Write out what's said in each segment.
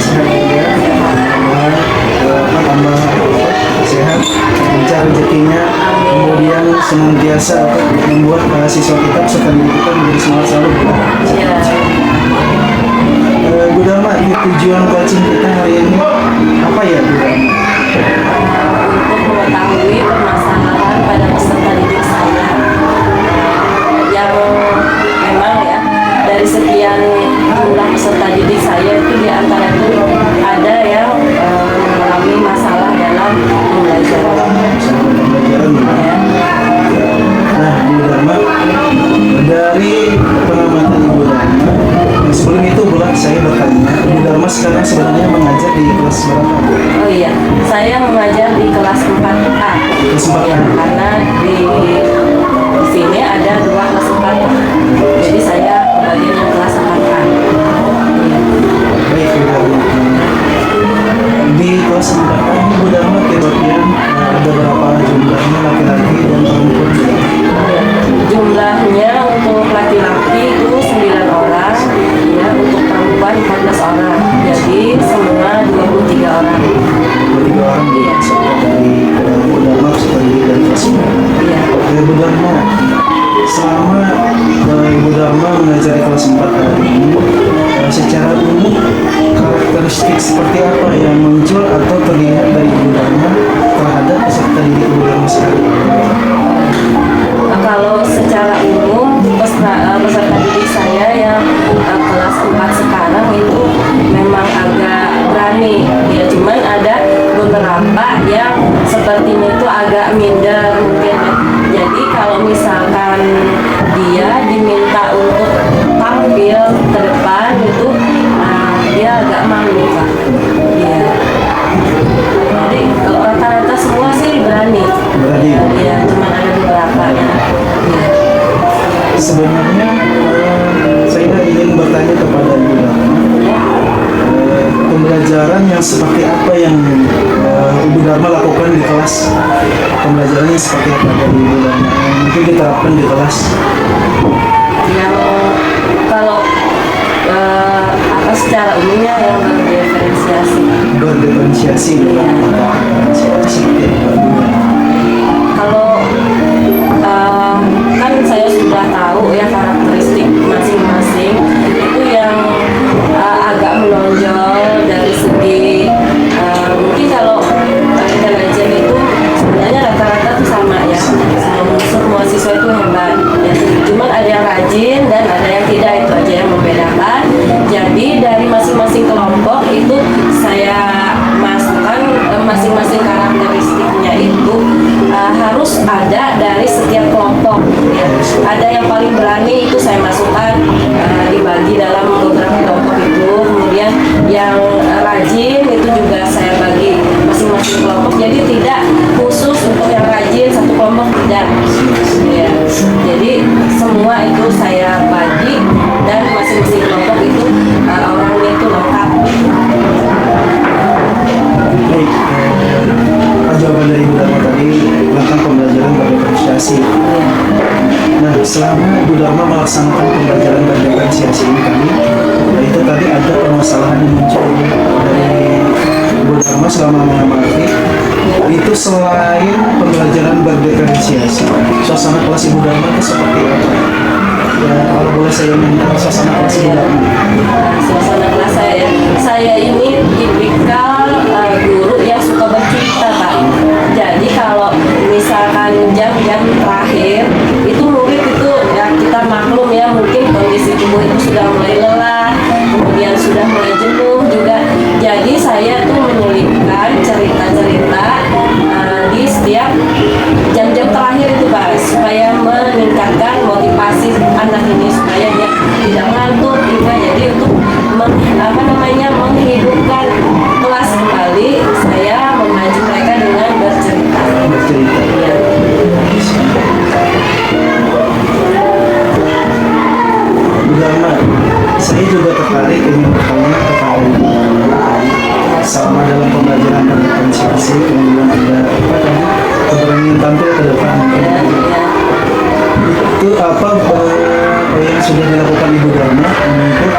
sehat juga. Tambah sehat, lancar rezekinya, kemudian senantiasa membuat siswa kita peserta didik kita menjadi semangat selalu. Bu Dharma, ini tujuan coaching kita hari ini apa ya, Bu Dharma? Untuk mengetahui permasalahan pada peserta didik saya yang memang ya dari sekian jumlah peserta didik saya itu di antara itu ada yang mengalami masalah dalam pembelajaran. Ya. Nah, Bu Dharma, dari pengamatan Ibu Dharma, sebelum itu boleh saya bertanya, Bu Dharma sekarang sebenarnya mengajar di kelas berapa? Oh iya, saya mengajar di kelas 4A. Kelas 4A. Ya, karena di sini ada 2 kelas 4A. Jadi saya bagian yang kelas 4A. Ya. Baik, Bu Dharma. Di kelas 4A ini Bu Dharma kira-kira ada berapa jumlahnya laki-laki dan perempuan? Ya. Jumlahnya untuk laki-laki itu 9 orang, ya, untuk perempuan 14 orang. Jadi semua 23 orang. 23 orang Iya. dari Bu Dharma sebagai dari kelas 4. Iya. Oke, Bu Dharma, selama Ibu Dharma mengajar di kelas 4 hari ini, secara umum karakteristik seperti apa yang muncul atau terlihat dari Ibu Dharma terhadap peserta didik Ibu Dharma sekarang? Kalau secara umum peserta didik saya yang kelas 4 sekarang itu memang agak berani ya, cuman ada beberapa yang sepertinya itu agak minder mungkin ya. Jadi kalau misalkan dia diminta untuk tampil ke depan itu dia agak malu Pak. Ya. Jadi kalau rata-rata semua sih berani. Ya, cuma ada beberapa ya. Sebenarnya saya ingin bertanya kepada Ibu Dharma, pembelajaran yang seperti apa yang Ibu Dharma lakukan di kelas? Pembelajarannya seperti apa dari Ibu Dharma yang mungkin diterapkan di kelas? Yang kalau secara umumnya yang berdiferensiasi seperti apa? Kalau kan saya sudah tahu ya karakteristik masing-masing itu yang agak menonjol dari segi mungkin kalau intelijen itu sebenarnya rata-rata itu sama ya, semua siswa itu hebat ya. Cuman ada yang rajin dan ada yang tidak, itu aja yang membedakan. Jadi dari masing-masing kelompok itu saya masukkan masing-masing karakteristiknya itu harus ada dari setiap kelompok ya. Ada yang paling berani itu saya masukkan dibagi dalam beberapa kelompok itu, kemudian yang rajin itu juga saya bagi masing-masing kelompok, jadi tidak khusus untuk yang rajin satu kelompok, tidak ya. Jadi semua itu saya bagi dan masing-masing kelompok itu orangnya itu lengkap. Baik, jawaban dari Ibu Dharma tadi tentang pembelajaran berdiferensiasi. Nah, selama Ibu Dharma melaksanakan pembelajaran berdiferensiasi ini itu tadi ada permasalahan yang muncul dari Ibu Dharma selama mengamati. Itu selain pembelajaran berdiferensiasi, suasana kelas Ibu Dharma itu seperti apa? Ya, kalau boleh saya minta suasana kelas Ibu Dharma. Suasana kelas saya ini tipikal guru yang suka bercerita Pak. Jadi kalau misalkan jam-jam terakhir itu murid itu ya kita maklum ya, mungkin kondisi tubuh itu sudah mulai lelah, kemudian sudah mulai jenuh juga. Jadi saya tuh menyelipkan cerita-cerita di setiap jam-jam terakhir itu Pak, supaya meningkatkan motivasi anak ini supaya dia tidak ngantuk juga. Jadi untuk menghidupkan kelas kembali, saya memacu mereka dengan bercerita. Ya. Bu Dharma, saya juga tertarik ingin bertanya kepada Ibu Dharma selama dalam pembelajaran berdiferensiasi, kemudian ada apa tadi keberanian tampil ke depan. Itu apa yang sudah dilakukan Ibu Dharma untuk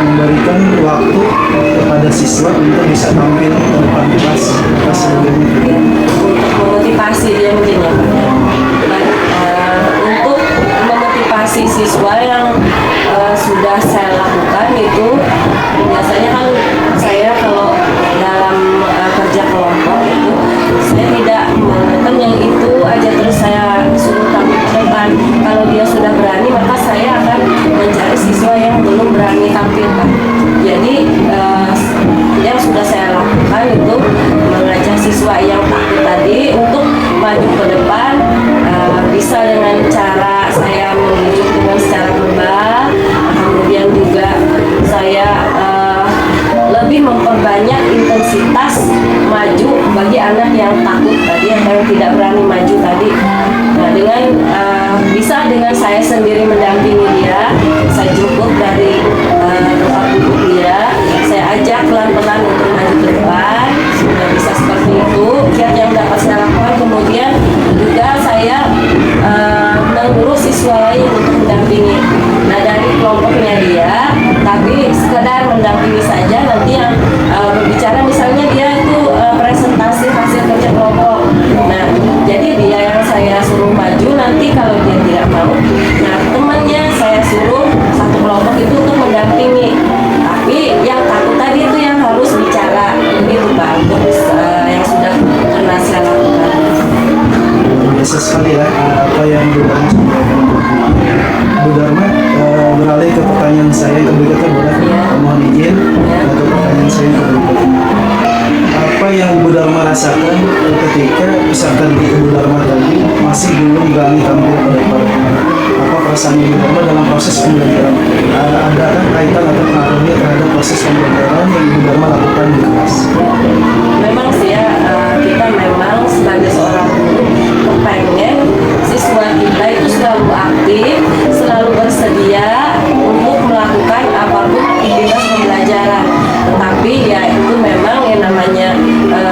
memberikan waktu kepada siswa untuk bisa tampil ke depan kelas sebelumnya. Untuk memotivasi dia mungkin ya Pak ya. Baik, untuk memotivasi siswa yang sudah saya lakukan itu biasanya kan saya kalau dalam kerja kelompok itu saya tidak menekan yang itu aja terus saya suruh tampil ke depan. Kalau dia sudah berani maka saya akan mencari siswa yang belum berani tampil Pak. Jadi yang sudah saya lakukan itu mengajak siswa yang takut tadi untuk maju ke depan, bisa dengan cara saya menunjuk dengan secara verbal, kemudian juga saya lebih memperbanyak intensitas maju bagi anak yang takut tadi atau yang tidak berani maju tadi. Nah, dengan bisa dengan saya sendiri mendampingi dia, saya jemput dari tempat duduk dia, saya ajak pelan-pelan untuk maju ke depan, sudah bisa seperti itu. Kiat yang dapat saya lakukan, kemudian juga saya mengurus siswa lain untuk mendampingi. Nah, dari kelompoknya dia, tapi sekedar mendampingi saja. Nanti yang berbicara misalnya dia itu presentasi hasil kerja kelompok. Nah, jadi dia yang saya suruh maju. Nanti kalau dia tidak mau, nah temannya saya suruh satu kelompok itu untuk mendampingi. Tapi yang takut tadi itu yang harus bicara, begitu Pak, untuk yang sudah pernah saya lakukan. Biasa sekali ya apa yang Bu Dharma sampaikan. Bu Dharma, beralih ke pertanyaan saya yang berikutnya boleh? Ya. Mohon izin Ya. ke pertanyaan saya yang berikutnya. Apa yang Bu Dharma rasakan ketika misalkan di Bu Dharma tadi masih belum berani tampil ke depan? Apa perasaan Bu Dharma dalam proses pembelajaran? Ada kan kaitan atau pengaruhnya terhadap proses pembelajaran yang Bu Dharma lakukan di kelas? Memang sih ya, kita memang sebagai seorang guru kepengen siswa kita itu selalu aktif, selalu bersedia untuk melakukan apapun aktivitas pembelajaran. Tetapi ya itu memang yang namanya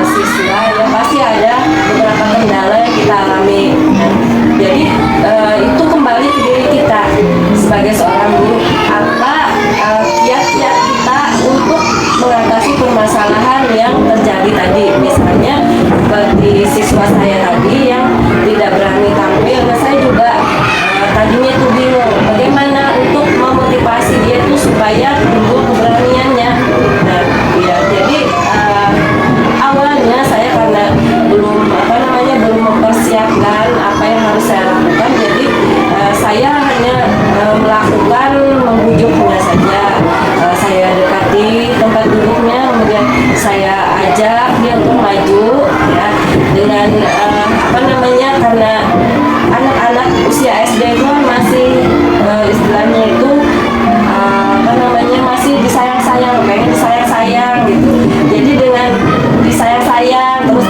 siswa ya pasti ada beberapa kendala yang kita alami. Nah, jadi itu kembali ke diri kita sebagai seorang guru, apa kiat-kiat kita untuk mengatasi permasalahan yang terjadi tadi. Misalnya seperti siswa saya tadi yang tidak berani tampil, nah saya juga tadinya itu bingung bagaimana untuk memotivasi dia itu supaya timbul keberaniannya. Nah, ya jadi awalnya saya karena belum belum mempersiapkan apa yang harus saya lakukan, jadi saya hanya melakukan membujuknya saja. Saya dekati tempat duduknya, kemudian saya ajak dia untuk maju ya dengan karena anak-anak usia SD itu kan masih istilahnya itu masih disayang-sayang, pengen disayang-sayang gitu. Jadi dengan disayang-sayang terus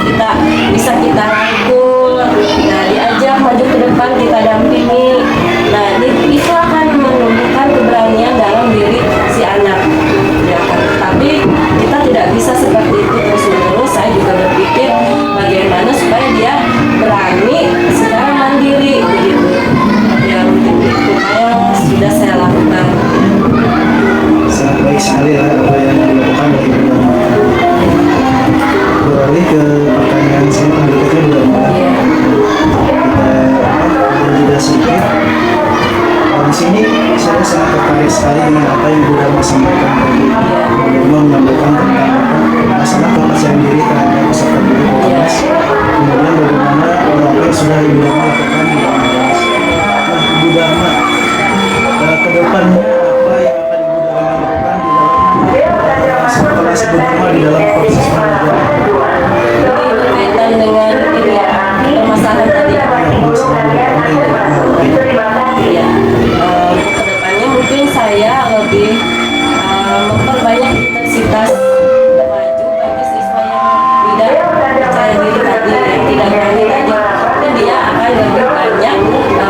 kita rangkul, nah diajak maju ke depan, kita dampingi. Nah itu akan menumbuhkan keberanian dalam diri si anak ya kan. Tapi kita tidak bisa seperti itu terus-menerus. Saya juga berpikir bagaimana supaya dia berani secara mandiri begitu ya, mungkin itu yang sudah saya lakukan. Sangat baik sekali ya apa yang dilakukan dari Bu Dharma. Beralih ke pertanyaan saya berikutnya Bu Dharma. Iya. Kita berbeda sedikit. Di sini saya sangat tertarik sekali dengan apa yang Bu Dharma sampaikan tadi. Bu Dharma menyampaikan tentang masalah kepercayaan diri terhadap peserta didik kelas. Kemudian bagaimana apa yang sudah Ibu Dharma lakukan di dalam kelas. Nah, Ibu Dharma ke depannya apa yang akan Ibu Dharma lakukan di dalam kelas Bu Dharma di dalam proses pembelajaran? Jadi berkaitan dengan ini ya, permasalahan tadi. Iya. Kedepannya mungkin saya lebih memperbanyak intensitas maju bagi siswa yang tidak percaya diri tadi, yang tidak berani tadi. Mungkin dia akan lebih banyak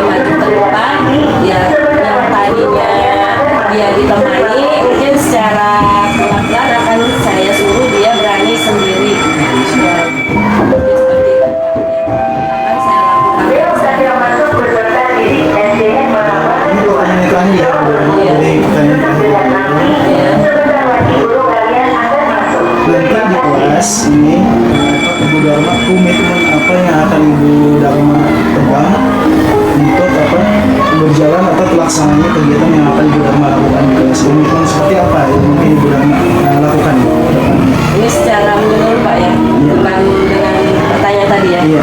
maju ke depan. Ya, yang tadinya dia ditemani, mungkin secara pelan-pelan akan saya suruh dia berani sendiri. Ya, mungkin seperti itu Pak. Akan saya lakukan. Ini pertanyaan terakhir ya, Bu Dharma. Jadi pertanyaan terakhir. Ya. jelas ini Ibu Dharma komitmen apa yang akan Ibu Dharma pegang untuk berjalan atau pelaksananya kegiatan yang akan Ibu Dharma lakukan. Komitmen seperti apa yang mungkin Ibu Dharma lakukan? Ini secara menyeluruh Pak ya, bukan dengan pertanyaan tadi ya. Iya,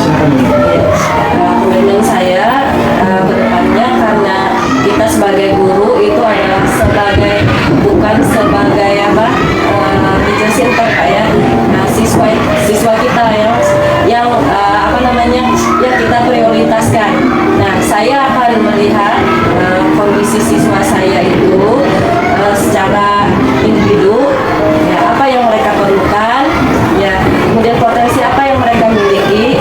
silakan. Iya. Komitmen saya ke depannya, karena kita sebagai guru itu adalah bukan sebagai teacher center Pak ya. Nah, siswa kita yang kita prioritaskan. Nah, saya akan melihat kondisi siswa saya itu secara individu, ya, apa yang mereka perlukan, ya, kemudian potensi apa yang mereka miliki,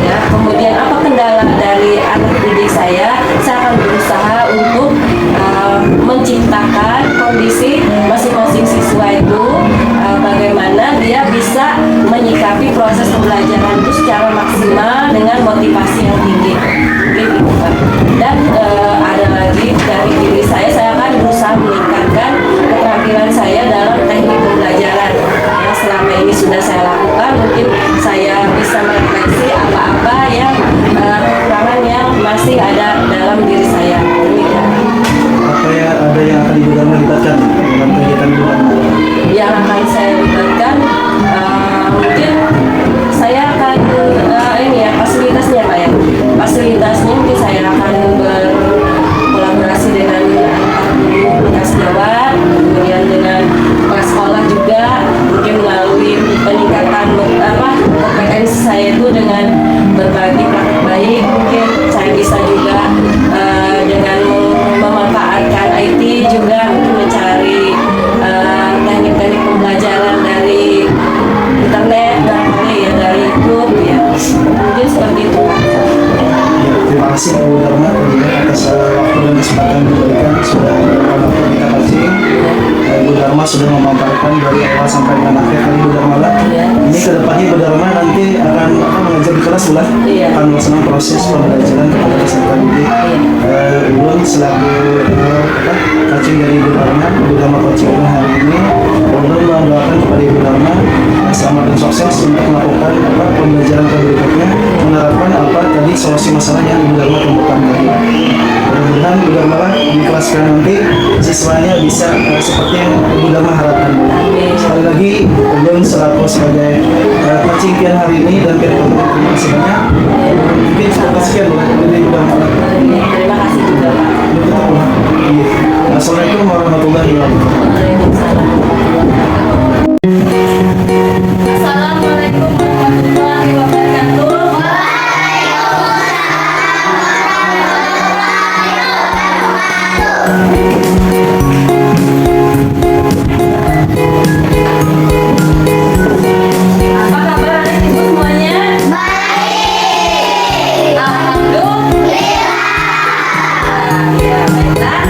ya, kemudian apa kendala dari anak didik saya akan berusaha untuk menciptakan kondisi masing-masing siswa itu bagaimana dia bisa menyikapi proses pembelajaran itu secara maksimal dengan motivasi yang tinggi. Mungkin itu Pak. Dan ada lagi dari diri saya akan berusaha meningkatkan keterampilan saya dalam teknik pembelajaran. Yang selama ini sudah saya lakukan, mungkin saya bisa merefleksi apa-apa yang kekurangan yang masih ada dalam diri saya. Demikian. Apa ya, ada yang akan Ibu Dharma libatkan dalam kegiatan Ibu Dharma? Yang akan saya libatkan, mungkin saya akan fasilitasnya Pak ya. Fasilitasnya mungkin saya akan berkolaborasi dengan guru bekas Jawa, kemudian dengan kelas sekolah juga, mungkin melalui peningkatan kompetensi saya itu dengan berbagi praktek baik. Mungkin saya bisa juga dengan memanfaatkan IT juga, mungkin mencari teknik-teknik pembelajaran dari internet, dari YouTube ya, mungkin seperti itu Pak. Terima kasih Ibu Dharma atas waktu dan kesempatan yang diberikan. Sudah waktu kita kasih. Ibu Dharma sudah memaparkan dari awal sampai dengan akhir kali Ibu Dharma lah. Ini kedepannya Ibu Dharma nanti akan mengajar di kelas bulan, akan melaksanakan proses pembelajaran kepada peserta didik. Ulun selaku coaching dari Ibu Dharma coaching hari ini, ulun mendoakan kepada Ibu Dharma selamat dan sukses untuk melakukan pembelajaran berikutnya, menerapkan tadi solusi masalah yang Ibu Dharma temukan tadi. Mudah-mudahan Ibu Dharma di kelas nanti siswanya bisa seperti yang Ibu Dharma harapkan. Sekali lagi, ulun selaku sebagai coaching pian hari ini dan pian terima kasih banyak. Mungkin cukup sekian dari Ibu Dharma. Terima kasih juga Pak. Assalamualaikum warahmatullahi wabarakatuh. Waalaikumsalam. Assalamualaikum warahmatullahi wabarakatuh. Apa kabar adik-adikku semuanya? Baik. Alhamdulillah. Ya, baiklah.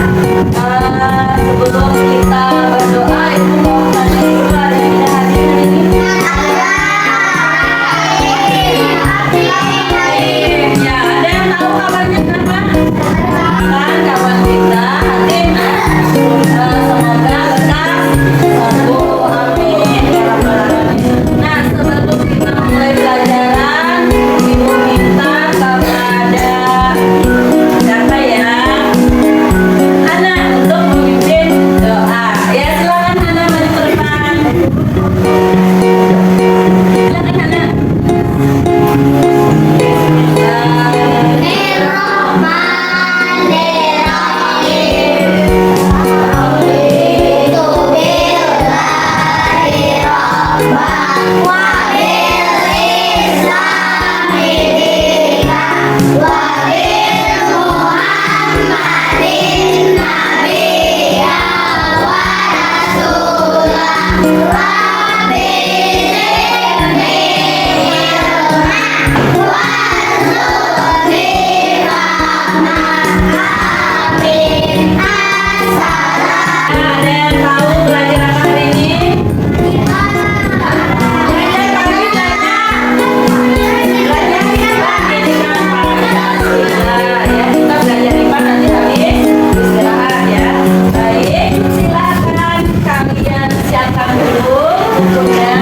Sebelum kita berdoa, Ibu mau tanya dulu, ada yang tidak hadir hari ini? Ya, ada yang tahu kabarnya kenapa? Kan kawan kita hadir. Semoga betah. Amin. Ya Rabbal Alamin. Nah, sebelum kita mulai pelajaran, Ibu minta kepada siapa ya? Ana untuk memimpin doa. Ya, silakan Ana maju ke depan. Silakan Ana. Ada yang tahu belajar apa hari ini? Belajar pagi belajar ini kan Pancasila ya, kita belajar IPA nanti habis istirahat ya. Baik, silakan kalian siapkan dulu bukunya.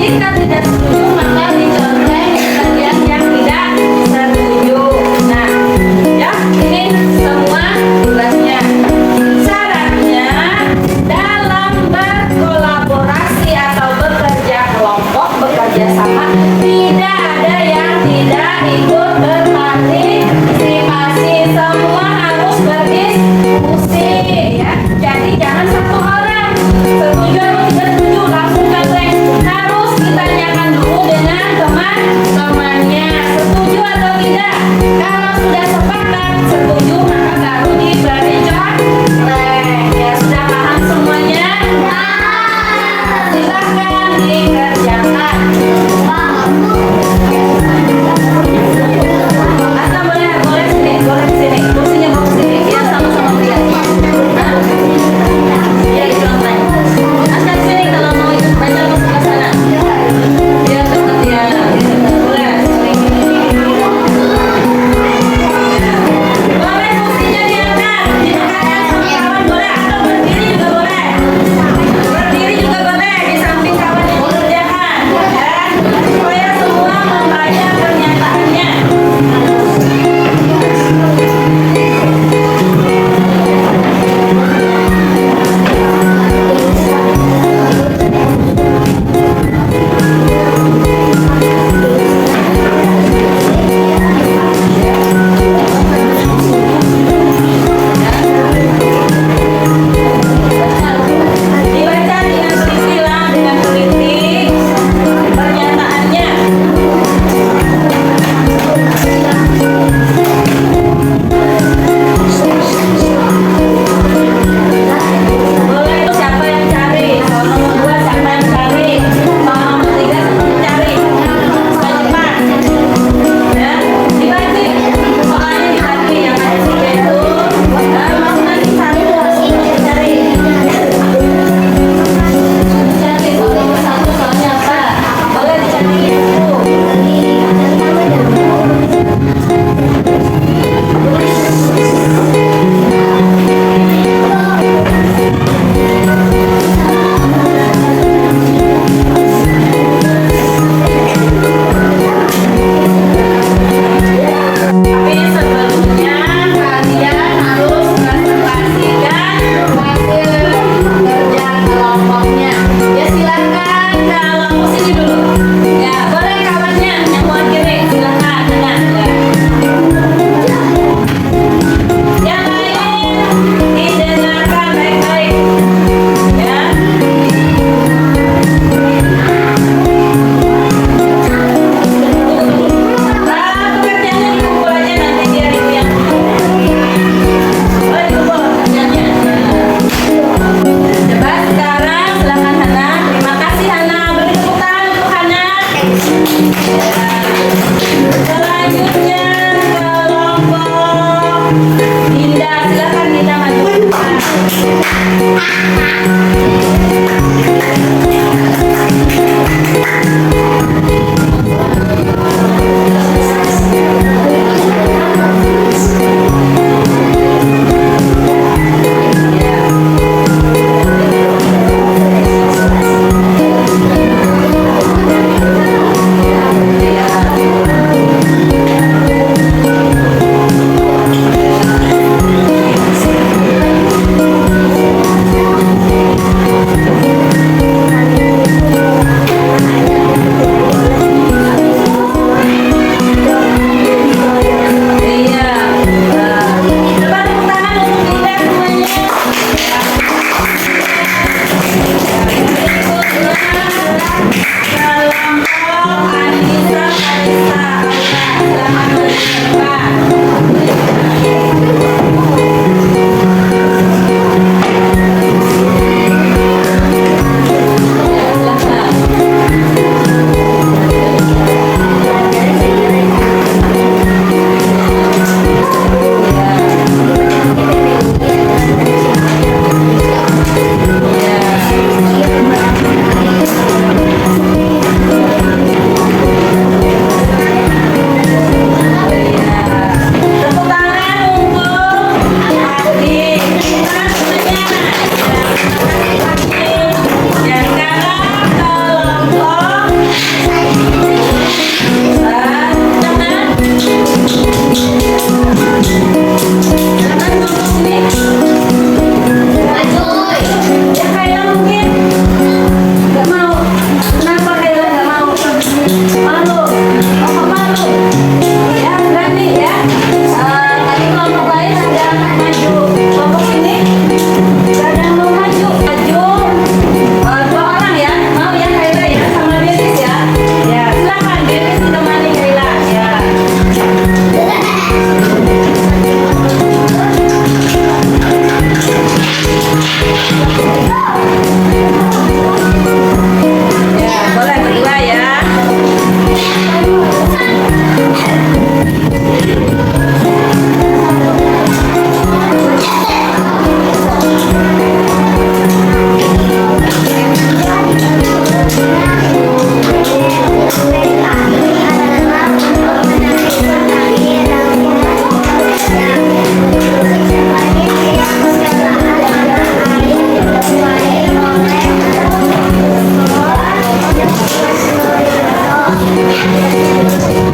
Jika tidak setuju maka dicontek bagian yang tidak setuju. Nah, ya ini semua tugasnya. Syaratnya dalam berkolaborasi atau bekerja kelompok, bekerja sama, tidak ada yang tidak ikut berpartisipasi. Semua harus berdiskusi ya. Jadi jangan satu orang setuju atau tidak setuju langsung contek. Harus ditanyakan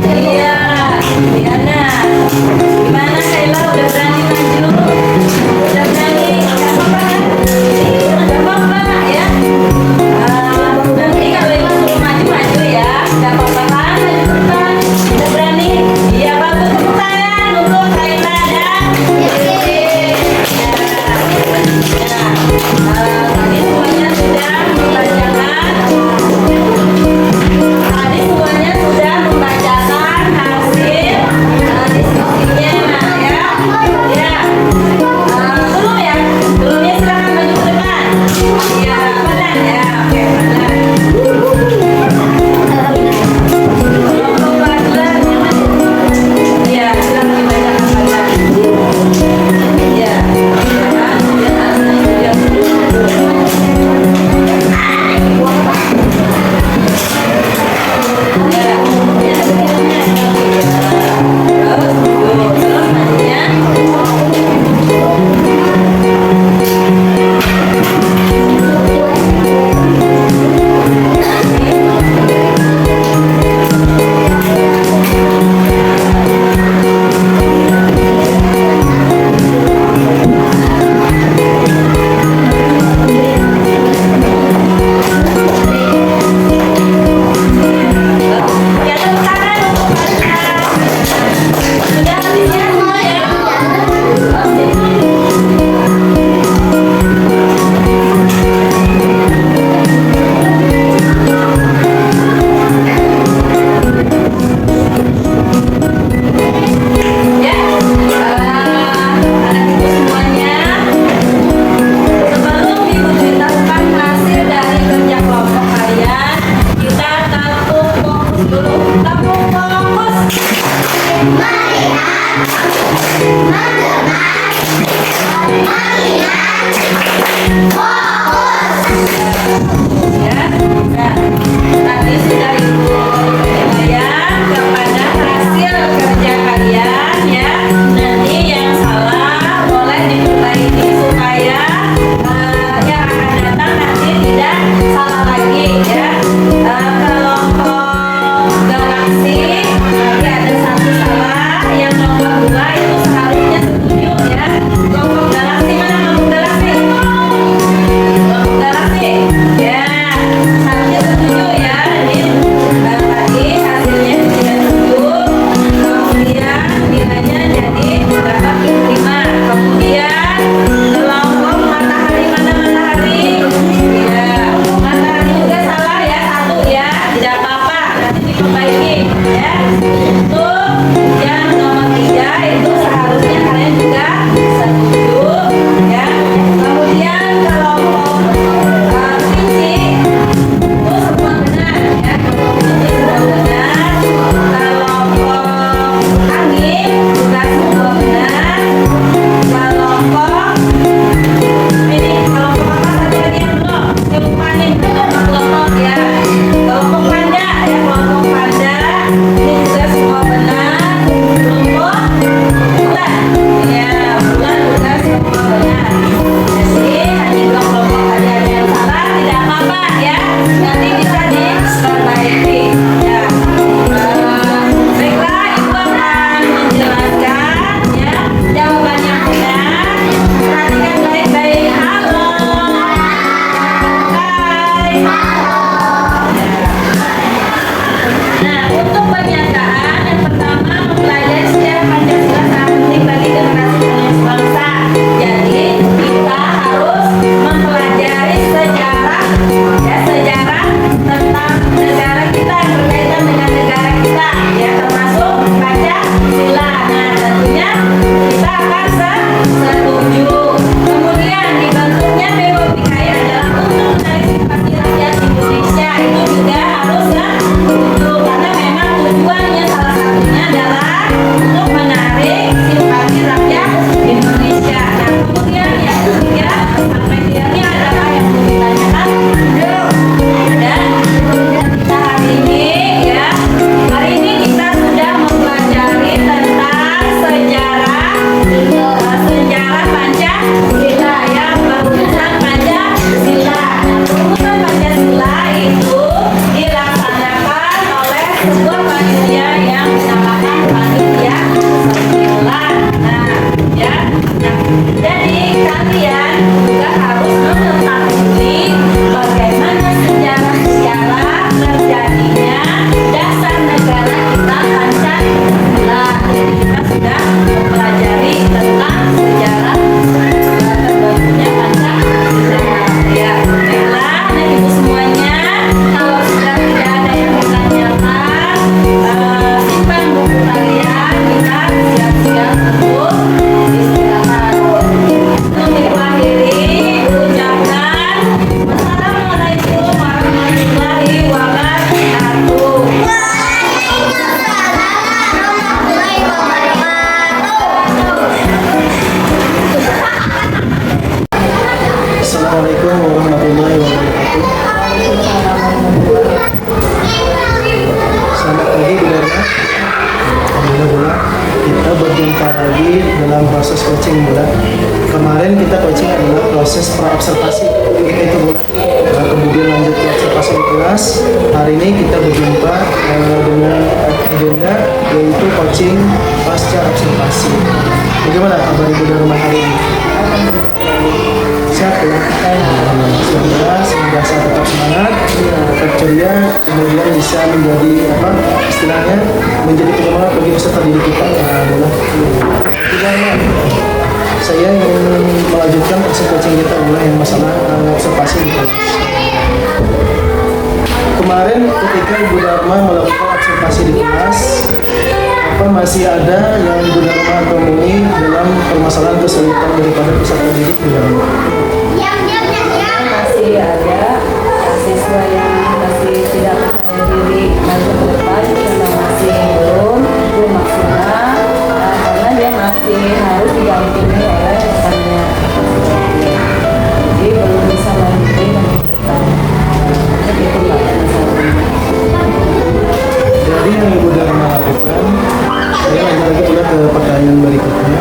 Iya, Diana. Gimana Sheila, udah berani maju? Udah berani? Gak apa-apa kan? Gak apa-apa ya. Nanti kalau ibu suruh maju-maju ya. Gak apa-apa kan? Maju ke depan. Udah berani? Iya, bagus. Tepuk tangan untuk Sheila dan Siti. Ya. Tadi semuanya sudah membacakan. Tadi semuanya sudah membacakan hasil diskusinya ya. Ya. Belum ya? Belum ya, silakan maju ke depan. Ya, badan ya. Oke, badan. Kelompok pelajar yang maju. Ya, silakan dibacakan badan. Ya, silakan. Ya, ya, tepuk tangan untuk badan. Sudah habisnya semua ya. Ya, anak ibu semuanya, sebelum ibu ceritakan hasil dari kerja kelompok kalian, kita tampung fokus dulu. Tampung fokus. Ya, nah, tadi sudah ibu penilaian kepada hasil kerja kalian ya. Nanti yang salah boleh diperbaiki supaya yang akan datang nanti tidak salah lagi ya. Kelompok galaksi tadi ada satu salah, yang nomor 2 itu seharusnya setuju ya. Kelompok galaksi, mana kelompok galaksi? Kelompok galaksi ya, seharusnya setuju ya. Ini tadi hasilnya tidak setuju, kemudian nilainya jadi berapa? 5. Kemudian kelompok matahari, mana matahari? Ya, matahari juga salah ya, 1 ya, tidak apa-apa, nanti diperbaiki ya. Itu yang nomor 3 itu seharusnya kalian juga setuju ya. Kemudian kelompok visi itu semua benar ya, kelompok visi semua benar. Kelompok angin juga semua benar. Kelompok ini, kelompok apa satu lagi yang belum? Saya lupa nih, kelompok ya. Kelompok panda ya, kelompok panda ini juga semua benar. sebuah panitia yang dinamakan panitia sembilan. Nah, ya. Nah, jadi kalian juga harus mengetahui bagaimana sejarah terjadinya dasar negara kita Pancasila. Kita sudah mempelajari tentang sejarah terbentuknya Pancasila. Ya, baiklah, dan ibu semuanya, kalau sudah tidak ada yang menanyakan, simpan buku kalian, kita siap-siap untuk istirahat. Sebelum ibu akhiri, ucapkan Wassalamualaikum warahmatullahi wabarakatuh. Assalamualaikum warahmatullahi wabarakatuh. Selamat pagi Bu Dharma. Alhamdulillah kita berjumpa lagi dalam proses coaching Bu. Kemarin kita coaching adalah proses praobservasi itu Bu. Kemudian lanjut ke observasi di kelas. Hari ini kita berjumpa dengan agenda yaitu coaching pasca observasi. Bagaimana kabar Ibu Dharma hari ini? Sehat ya? Semoga saya tetap semangat, tetap ceria, kemudian bisa menjadi apa istilahnya menjadi penyemangat bagi peserta didik kita. Alhamdulillah. Saya ingin melanjutkan proses coaching kita mulai yang masalah observasi di kelas. Kemarin ketika Ibu Dharma melakukan observasi di kelas, apa masih ada yang Ibu Dharma temui dalam permasalahan kesulitan daripada peserta didik Ibu Dharma? Masih ada siswa yang masih tidak percaya diri maju ke depan karena masih belum maksimal, karena dia masih harus didampingi oleh rekannya, jadi belum bisa mandiri maju ke depan. Begitu Mbak. Jadi yang Ibu Dharma lakukan, saya lanjut lagi pula ke pertanyaan berikutnya.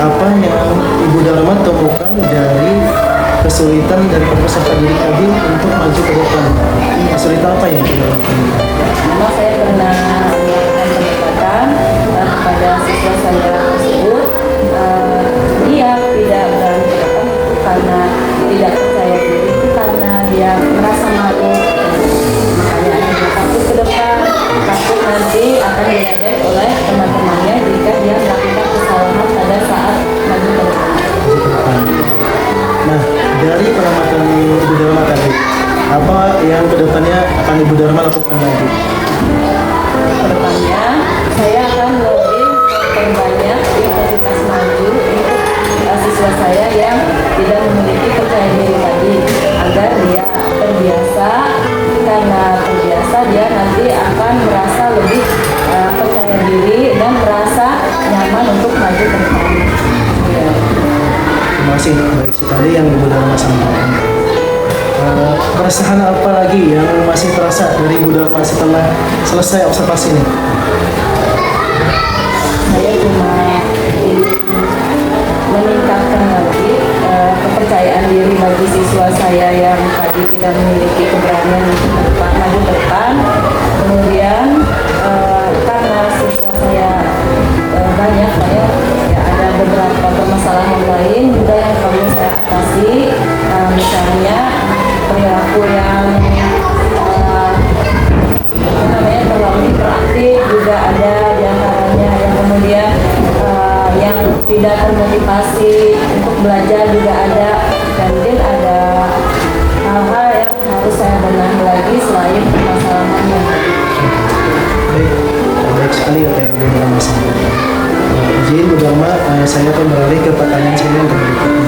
Apa yang Ibu Dharma temukan dari kesulitan dari peserta didik tadi untuk maju ke depan? Kesulitan apa yang Ibu Dharma temukan? Memang saya pernah melakukan pendekatan kepada siswa saya tersebut. Dia tidak berani ke depan itu karena tidak percaya diri, itu karena dia merasa malu. Makanya dia takut ke depan, takut nanti akan diledek oleh teman-temannya jika dia melakukan kesalahan pada saat maju ke depan. Nah, dari pengamatan Ibu Dharma tadi, apa yang kedepannya akan Ibu Dharma lakukan lagi? Kedepannya saya akan lebih memperbanyak intensitas maju untuk siswa saya yang tidak memiliki percaya diri tadi, agar dia terbiasa. Karena terbiasa, dia nanti akan merasa lebih percaya diri dan merasa nyaman untuk maju ke depan. Ya. Terima kasih, baik sekali yang Ibu Dharma sampaikan. Keresahan apa lagi yang masih terasa dari Ibu Dharma setelah selesai observasi ini? Saya cuma ingin meningkatkan lagi kepercayaan diri bagi siswa saya yang tadi tidak memiliki keberanian untuk maju ke depan. Kemudian karena siswa saya banyak ya ada beberapa permasalahan lain juga yang perlu saya atasi, misalnya perilaku yang terlalu hiperaktif juga ada diantaranya, yang kemudian yang tidak termotivasi untuk belajar juga ada, dan mungkin ada hal-hal yang harus saya benahi lagi selain permasalahan yang tadi. Baik sekali apa yang Ibu Dharma sampaikan. Izin Bu Dharma, saya akan beralih ke pertanyaan saya yang berikutnya.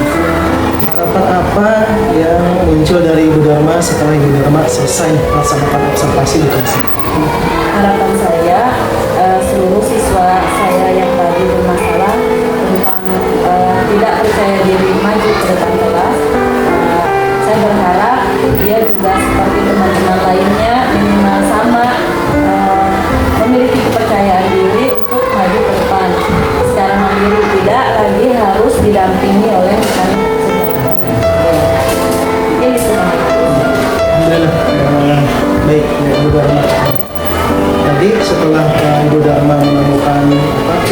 Harapan apa yang muncul dari Ibu Dharma setelah Ibu Dharma selesai melaksanakan observasi di kelas? Harapan saya seluruh siswa saya yang tadi bermasalah tentang tidak percaya diri maju ke depan kelas, saya berharap dia juga seperti teman-teman lainnya minimal sama memiliki kepercayaan diri untuk maju ke depan secara mandiri, tidak lagi harus didampingi oleh rekan sebenarnya. Ya, gitu. Alhamdulillah. Baik, Bu Dharma. setelah Ibu Dharma menemukan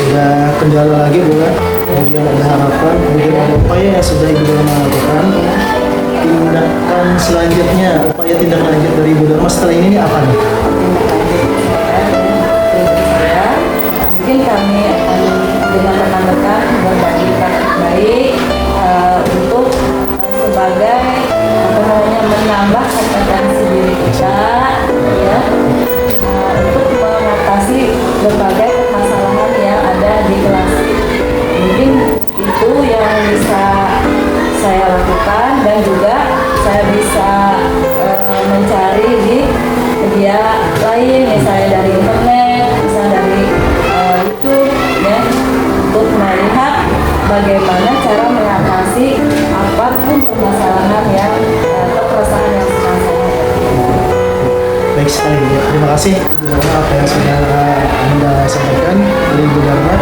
ada kendala lagi Bu ya, kemudian ada harapan, kemudian ada upaya yang sudah Ibu Dharma lakukan. Tindakan selanjutnya, upaya tindak lanjut dari Ibu Dharma setelah ini apa nih? Mungkin kami akan dengan rekan-rekan berbagi praktik baik untuk sebagai menambah kompetensi diri kita ya, untuk mengatasi berbagai permasalahan yang ada di kelas. Mungkin itu yang bisa saya lakukan, dan juga saya bisa mencari di media lain, misalnya dari internet, misalnya dari YouTube ya, untuk melihat bagaimana cara mengatasi apapun permasalahan yang atau perasaan yang sedang saya hadapi. Baik sekali ya. Terima kasih Ibu Dharma apa yang sudah Anda sampaikan dari Ibu Dharma.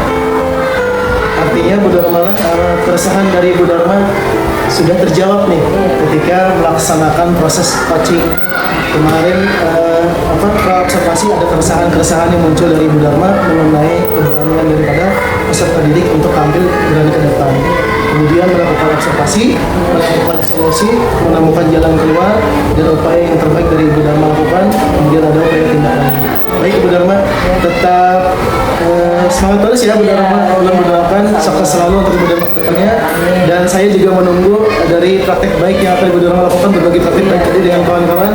Artinya Bu Dharma, keresahan dari Ibu Dharma sudah terjawab nih ketika melaksanakan proses coaching kemarin. Observasi ada keresahan yang muncul dari Ibu Dharma mengenai keberanian daripada peserta didik untuk tampil berani ke depan. Kemudian melakukan observasi, melakukan solusi, menemukan jalan keluar, dan upaya yang terbaik dari Ibu Dharma lakukan. Kemudian ada upaya tindak lanjut. Baik Ibu Dharma, tetap semangat terus ya Bu Dharma. Allah mendoakan sukses selalu untuk Ibu Dharma ke depannya. Dan saya juga menunggu dari praktek baik yang akan Ibu Dharma lakukan, berbagi praktek baik tadi dengan kawan-kawan.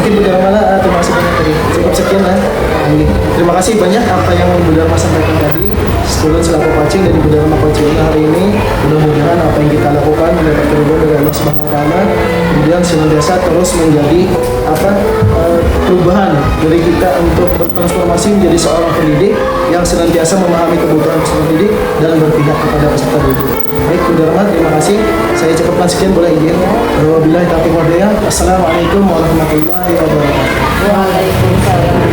Mungkin Bu Dharma terima kasih banyak tadi. Cukup sekian lah. Terima kasih banyak apa yang Ibu Dharma sampaikan tadi. Sebelum selaku coaching dan Ibu Dharma coaching hari ini, mudah-mudahan apa yang kita lakukan mendapat keridhaan dari Allah Subhanahu wa Ta'ala, kemudian senantiasa terus menjadi perubahan dari kita untuk bertransformasi menjadi seorang pendidik yang senantiasa memahami kebutuhan peserta didik dan berpihak kepada peserta didik. Baik Bu Dharma, terima kasih. Saya cukupkan sekian, boleh izin. Wabillahi taufiq wal hidayah. Assalamualaikum warahmatullahi wabarakatuh. Waalaikumsalam.